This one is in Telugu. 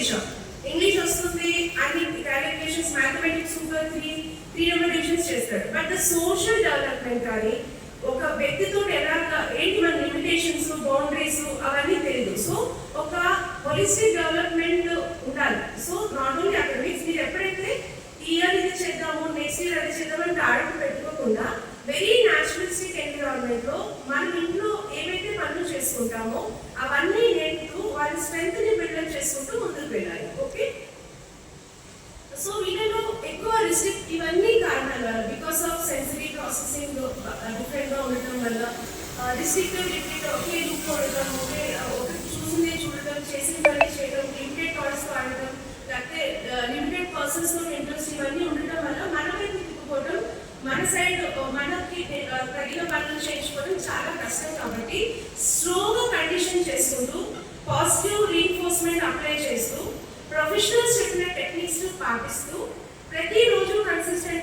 దిశ. ఇంగ్లీష్ వస్తుంది, అన్ని calculations, mathematics super 3 number divisions చేస్తాడు. బట్ ద సోషల్ డెవలప్మెంట్ కానీ ఒక వ్యక్తితో ఎలాగా ఏంటి మన లిమిటేషన్స్, బౌండరీస్ అవన్నీ తెలియదు. సో ఒక హోలిస్టిక్ డెవలప్మెంట్ ఉండాలి. సో నాట్ ఓన్లీ అకాడమిక్స్, మీరు ఎప్పుడైతే ఇయర్ ఇది చేద్దాము, నెక్స్ట్ ఇయర్ అది చేద్దామని టార్గెట్ పెట్టుకోకుండా వెరీ న్యాచురలిస్టిక్ ఎన్విరాన్మెంట్లో మనం ఇంట్లో ఏవైతే పనులు చేసుకుంటామో అవన్నీ నేర్పుతూ వాళ్ళ స్ట్రెంగ్త్ని బిల్డప్ చేసుకుంటూ ముందుకు వెళ్ళాలి. ఓకే, సో వీళ్ళలో ఎక్కువ రిస్ట్రిక్ట్ ఇవన్నీ కారణాల వల్ల, బికాస్ ఆఫ్ సెన్సరీ ప్రాసెసింగ్ డిఫరెంట్గా ఉండటం వల్ల రిస్ట్రిక్టివ్ లిమిట్, ఒకే లుక్ ఉండటం, ఒకటి చూసిందే చూడటం, చేసిన పని చేయడం, లిమిటెడ్ థాట్స్ వాడటం, లేకపోతే లిమిటెడ్ పర్సన్స్తో ఇంట్రెస్ట్ ఇవన్నీ ఉండటం వల్ల మనమే తిప్పుకోవడం, మన సైడ్ మనకి తగిన పనులు చేయించుకోవడం చాలా కష్టం. కాబట్టి స్లోగా కండిషన్ చేసుకుంటూ పాజిటివ్ రీఎన్ఫోర్స్మెంట్ అప్లై చేస్తూ ప్రొఫెషనల్స్ చెప్పిన టెక్నిక్స్ పాటిస్తూ ప్రతిరోజు కన్సిస్టెంట్